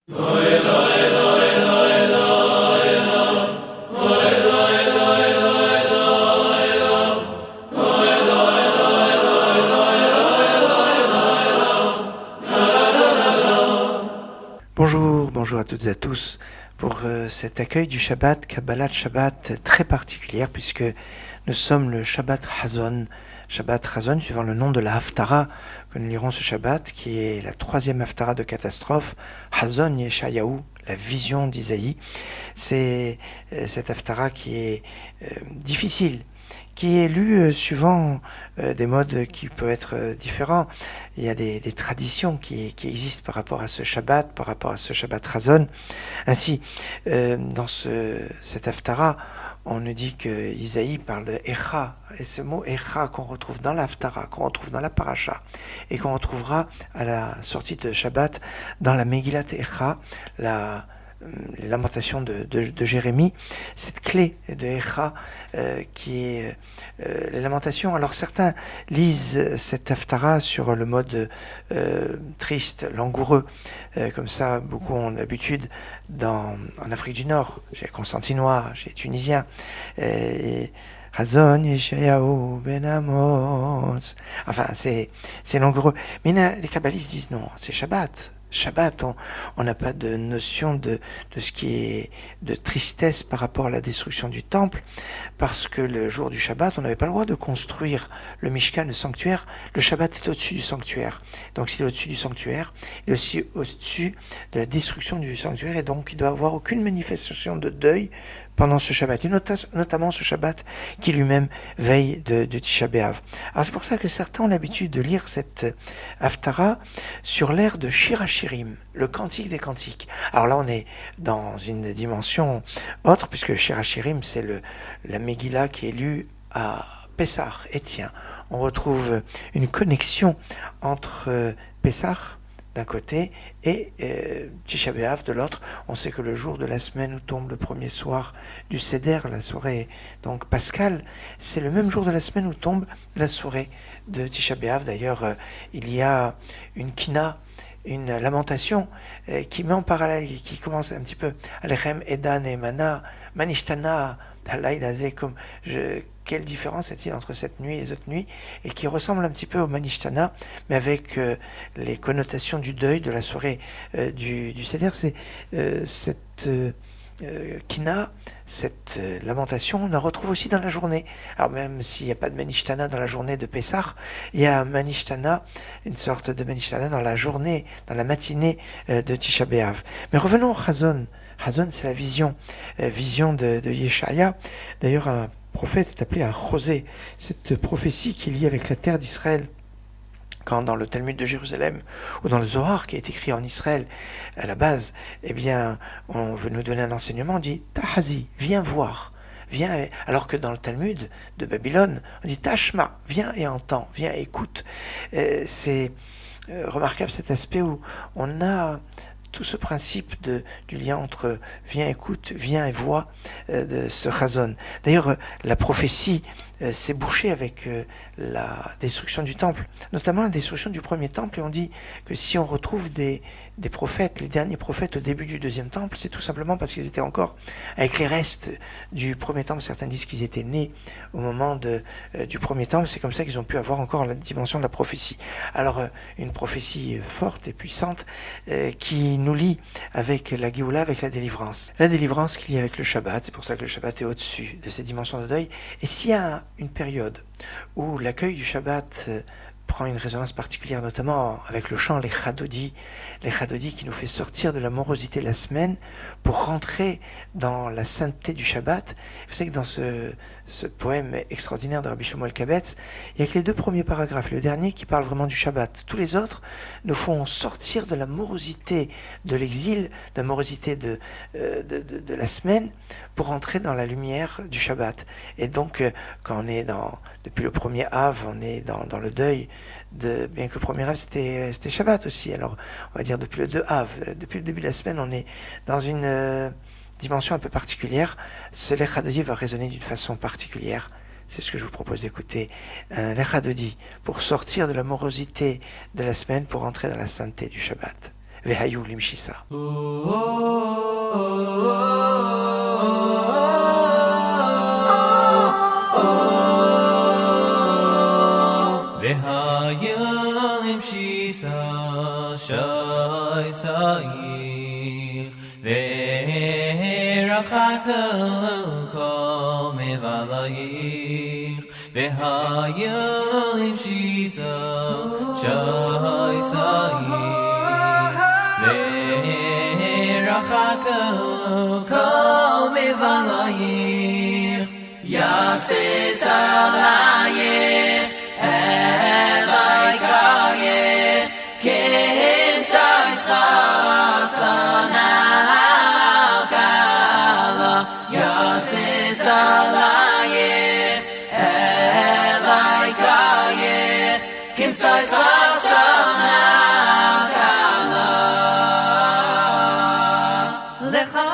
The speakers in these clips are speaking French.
Bonjour à toutes et à tous pour cet accueil du Shabbat, Kabbalat Shabbat très particulière puisque nous sommes le Shabbat Hazon suivant le nom de la Haftara que nous lirons ce Shabbat qui est la troisième Haftara de catastrophe, Hazon Yeshayahu, la vision d'Isaïe. C'est cette Haftara qui est difficile, qui est lu suivant des modes qui peuvent être différents. Il y a des traditions qui existent par rapport à ce Shabbat, par rapport à ce Shabbat Hazon. Ainsi, dans cette Haftara, on nous dit que Isaïe parle de Echa, et ce mot Echa qu'on retrouve dans la Haftara, qu'on retrouve dans la Paracha, et qu'on retrouvera à la sortie de Shabbat dans la Megillat Echa, les lamentations de Jérémie, cette clé de Echa qui est les lamentations. Alors certains lisent cette Haftara sur le mode triste, langoureux, comme ça beaucoup ont l'habitude en Afrique du Nord, chez les Constantinois, chez les Tunisiens, Hazon Yeshayahu Ben Amos. Enfin, c'est langoureux. Mais les kabbalistes disent non, c'est Shabbat, on n'a pas de notion de ce qui est de tristesse par rapport à la destruction du temple, parce que le jour du Shabbat, on n'avait pas le droit de construire le Mishkan, le sanctuaire. Le Shabbat est au-dessus du sanctuaire. Donc s'il est au-dessus du sanctuaire, il est aussi au-dessus de la destruction du sanctuaire, et donc il ne doit y avoir aucune manifestation de deuil pendant ce Shabbat, et notamment ce Shabbat qui lui-même veille de Tisha B'Av. Alors c'est pour ça que certains ont l'habitude de lire cette Haftara sur l'air de Shir HaShirim, le cantique des cantiques. Alors là on est dans une dimension autre, puisque Shir HaShirim c'est la Megillah qui est lue à Pessah. Et tiens, on retrouve une connexion entre Pessah d'un côté et Tisha B'Av de l'autre. On sait que le jour de la semaine où tombe le premier soir du Seder, la soirée donc pascale, c'est le même jour de la semaine où tombe la soirée de Tisha B'Av. D'ailleurs, il y a une kina, une lamentation qui met en parallèle, qui commence un petit peu Alechem Edan et Mana Manishtana comme quelle différence est-il entre cette nuit et les autres nuits, et qui ressemble un petit peu au Manishtana, mais avec les connotations du deuil de la soirée du Seder. C'est cette kina, cette lamentation, on la retrouve aussi dans la journée. Alors même s'il n'y a pas de Manishtana dans la journée de Pessah, il y a Manishtana, une sorte de Manishtana dans la journée, dans la matinée de Tisha B'Av. Mais revenons au Hazon. Hazon, c'est la vision de Yeshaya. D'ailleurs, un prophète est appelé à José. Cette prophétie qui est liée avec la terre d'Israël, quand dans le Talmud de Jérusalem ou dans le Zohar qui est écrit en Israël à la base, eh bien, on veut nous donner un enseignement, on dit Tahazi, viens voir. Viens, alors que dans le Talmud de Babylone, on dit Tashma, viens et entends, viens et écoute. C'est remarquable cet aspect où on a tout ce principe du lien entre viens, écoute, viens et vois de ce Hazon. D'ailleurs, la prophétie s'est bouchée avec la destruction du temple, notamment la destruction du premier temple, et on dit que si on retrouve des prophètes, les derniers prophètes au début du deuxième temple, c'est tout simplement parce qu'ils étaient encore avec les restes du premier temple. Certains disent qu'ils étaient nés au moment du premier temple, c'est comme ça qu'ils ont pu avoir encore la dimension de la prophétie. Alors, une prophétie forte et puissante qui nous lie avec la Géoula, avec la délivrance. La délivrance qui lie avec le Shabbat, c'est pour ça que le Shabbat est au-dessus de ces dimensions de deuil. Et s'il y a une période où l'accueil du Shabbat prend une résonance particulière, notamment avec le chant les Chadodi qui nous fait sortir de la morosité de la semaine pour rentrer dans la sainteté du Shabbat. Vous savez que dans ce poème extraordinaire de Rabbi Shlomo Alkabetz, il y a que les deux premiers paragraphes, le dernier qui parle vraiment du Shabbat. Tous les autres nous font sortir de la morosité de l'exil, de la morosité de la semaine, pour entrer dans la lumière du Shabbat. Et donc, quand on est depuis le premier Av, on est dans le deuil, bien que le premier Av c'était Shabbat aussi. Alors, on va dire depuis le 2 Av, depuis le début de la semaine, on est dans une dimension un peu particulière. Ce Lech Hadodi va résonner d'une façon particulière. C'est ce que je vous propose d'écouter. Un Lech Hadodi pour sortir de la morosité de la semaine, pour entrer dans la sainteté du Shabbat. והיו למשיסה. והיום שיסה שי סעיר ורחקו כל מבלעייך והיום שיסה שי סעיר ורחקו כל מבלעייך יעשה סלעייך Elai Kayeh, Kin Saischasana Kala, Yasis Alayeh, Elai Kayeh, Kin Saischasana Kala, Lecha.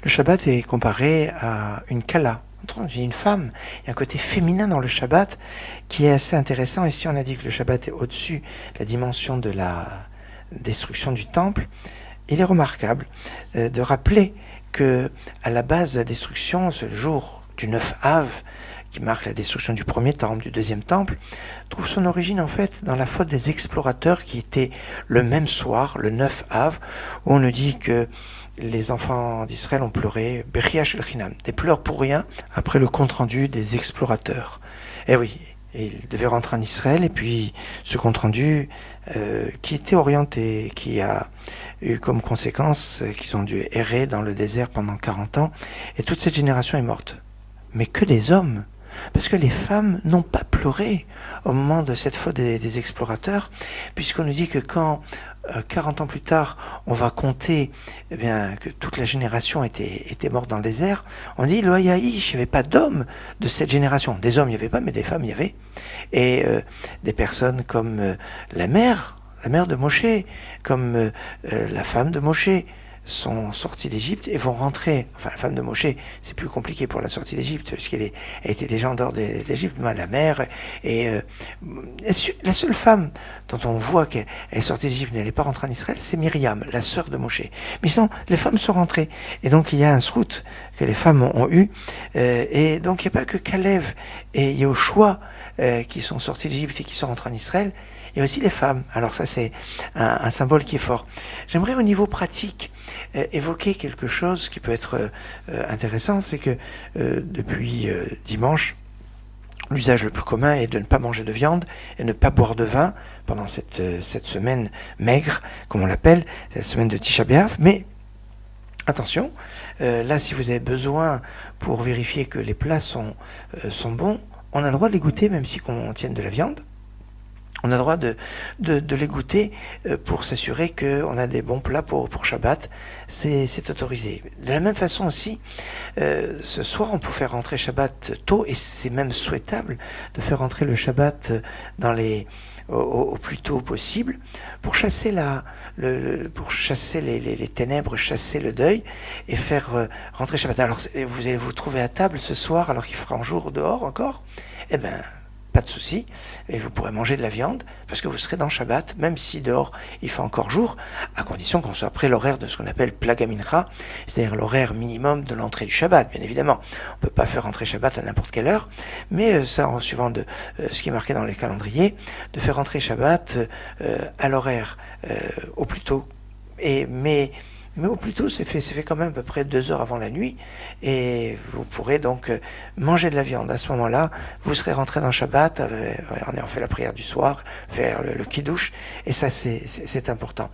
Le Shabbat est comparé à une kala, une femme. Il y a un côté féminin dans le Shabbat qui est assez intéressant. Et si on a dit que le Shabbat est au-dessus de la dimension de la destruction du temple, il est remarquable de rappeler que à la base de la destruction, ce jour du 9 Av, qui marque la destruction du premier temple, du deuxième temple, trouve son origine en fait dans la faute des explorateurs qui étaient le même soir, le 9 Av, où on nous dit que les enfants d'Israël ont pleuré, Bechiash el-Chinam, des pleurs pour rien, après le compte-rendu des explorateurs. Et oui, ils devaient rentrer en Israël, et puis ce compte-rendu qui était orienté, qui a eu comme conséquence qu'ils ont dû errer dans le désert pendant 40 ans, et toute cette génération est morte. Mais que des hommes, parce que les femmes n'ont pas pleuré au moment de cette faute des explorateurs, puisqu'on nous dit que quand 40 ans plus tard, on va compter eh bien, que toute la génération était morte dans le désert, on dit, Lo yaïch, il n'y avait pas d'hommes de cette génération. Des hommes, il n'y avait pas, mais des femmes, il y avait. Et des personnes comme la mère de Moshe, comme la femme de Moshe, sont sortis d'Égypte et vont rentrer. Enfin, la femme de Moshe, c'est plus compliqué pour la sortie d'Égypte, parce qu'elle était déjà en dehors d'Égypte. La mère et la seule femme dont on voit qu'elle est sortie d'Égypte, mais elle n'est pas rentrée en Israël, c'est Myriam, la sœur de Moshe. Mais sinon, les femmes sont rentrées. Et donc, il y a un srout que les femmes ont eu. Et donc, il n'y a pas que Caleb et Yehoshua qui sont sortis d'Égypte et qui sont rentrés en Israël. Il y a aussi les femmes. Alors ça, c'est un symbole qui est fort. J'aimerais au niveau pratique évoquer quelque chose qui peut être intéressant, c'est que depuis dimanche, l'usage le plus commun est de ne pas manger de viande et ne pas boire de vin pendant cette semaine maigre, comme on l'appelle, cette semaine de Tisha B'Av. Mais attention, là, si vous avez besoin pour vérifier que les plats sont bons, on a le droit de les goûter même si on tienne de la viande. On a le droit de les goûter pour s'assurer qu'on a des bons plats pour Shabbat. C'est autorisé. De la même façon aussi, ce soir, on peut faire rentrer Shabbat tôt, et c'est même souhaitable de faire rentrer le Shabbat au plus tôt possible pour chasser les ténèbres, chasser le deuil et faire rentrer Shabbat. Alors, vous allez vous trouver à table ce soir alors qu'il fera un jour dehors encore. Eh ben, pas de souci, et vous pourrez manger de la viande parce que vous serez dans Shabbat, même si dehors il fait encore jour, à condition qu'on soit après l'horaire de ce qu'on appelle Plaga Mincha, c'est-à-dire l'horaire minimum de l'entrée du Shabbat. Bien évidemment, on peut pas faire entrer Shabbat à n'importe quelle heure, mais ça en suivant de ce qui est marqué dans les calendriers, de faire entrer Shabbat à l'horaire au plus tôt. Mais au plus tôt, c'est fait quand même à peu près 2 heures avant la nuit, et vous pourrez donc manger de la viande. À ce moment-là, vous serez rentré dans Shabbat, en ayant fait la prière du soir, faire le kiddush, et ça c'est important.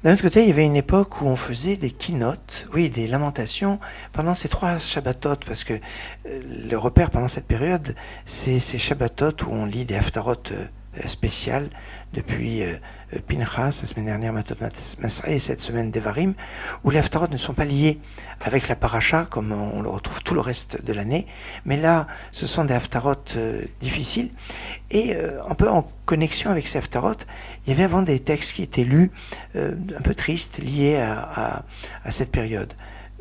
D'un autre côté, il y avait une époque où on faisait des keynotes, des lamentations, pendant ces 3 Shabbatot, parce que le repère pendant cette période, c'est ces Shabbatot où on lit des haftarot spéciales, depuis Pinchas, la semaine dernière Matot Masrei, et cette semaine Devarim, où les haftarot ne sont pas liés avec la paracha, comme on le retrouve tout le reste de l'année, mais là, ce sont des haftarot difficiles, et un peu en connexion avec ces haftarot, il y avait avant des textes qui étaient lus, un peu tristes, liés à cette période.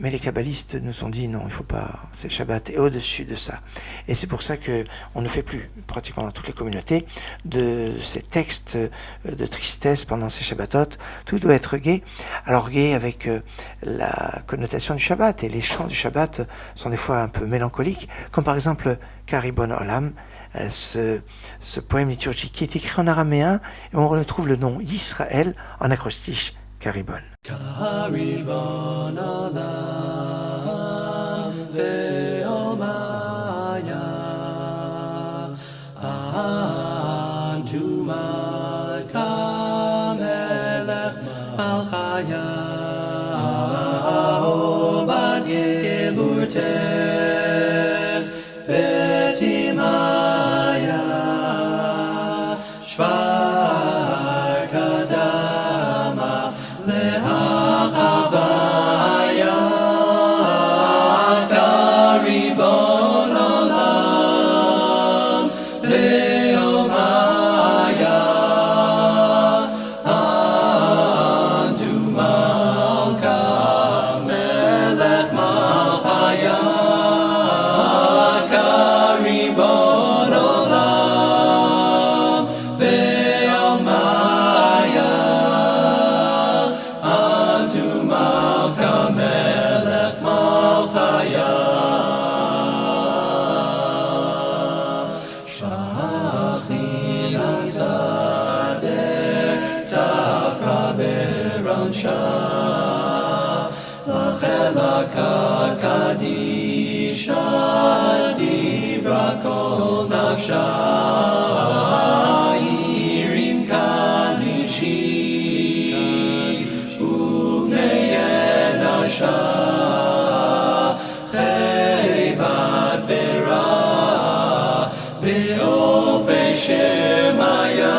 Mais les kabbalistes nous ont dit non, il faut pas, c'est Shabbat et au-dessus de ça. Et c'est pour ça que on ne fait plus, pratiquement dans toutes les communautés, de ces textes de tristesse pendant ces Shabbatot. Tout doit être gai. Alors gai avec la connotation du Shabbat, et les chants du Shabbat sont des fois un peu mélancoliques, comme par exemple Karibon Olam, ce poème liturgique qui est écrit en araméen, et on retrouve le nom Yisraël en acrostiche. Karibon. Karibon olam ve'omaya antu malka melech malchaya ovad gevurtech ve'timaya shvar kadama le'achavaya karibon olam ve'omaya antu malka melech malchaya karibon olam ve'omaya antu malka melech malchaya shachim asader tzafra ve'ramsha lachelaka kadisha divra kol nafsha irim kadishi uvnei Chevat Bera Be'ofei Shemaya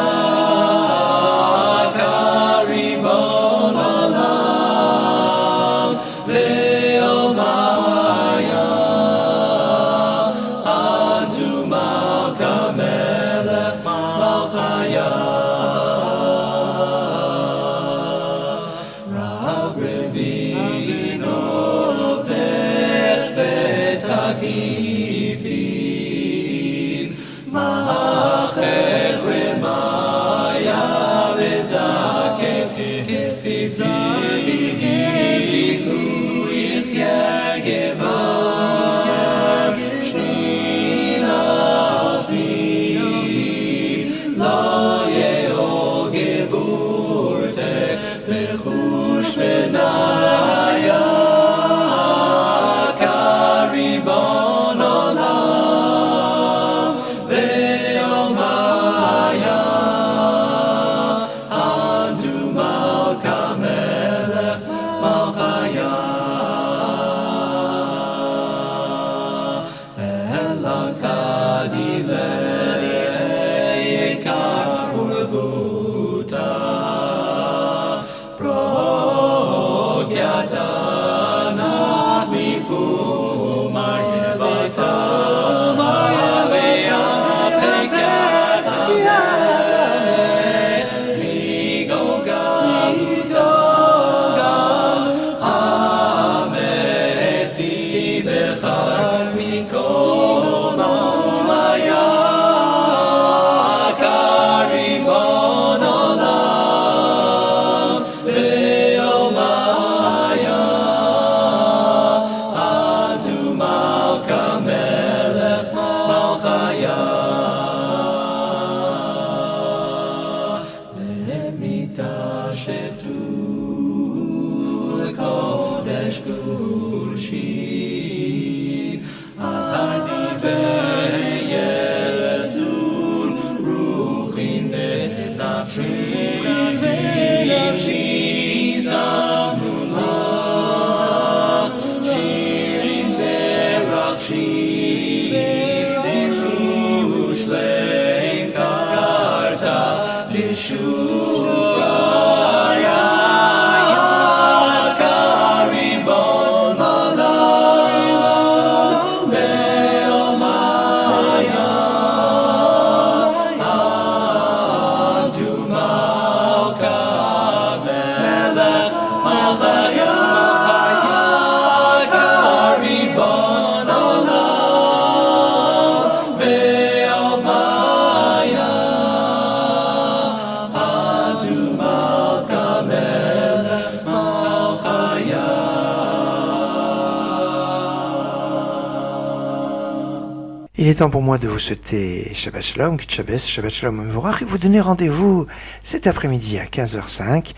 Il est temps pour moi de vous souhaiter Shabbat Shalom, Shabbat Shalom Mevorach, et vous donner rendez-vous cet après-midi à 15h05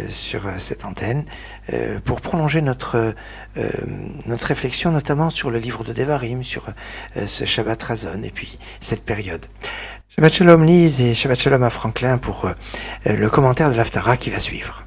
sur cette antenne pour prolonger notre réflexion, notamment sur le livre de Devarim, sur ce Shabbat Razon et puis cette période. Shabbat Shalom Lise et Shabbat Shalom à Franklin pour le commentaire de l'Haftara qui va suivre.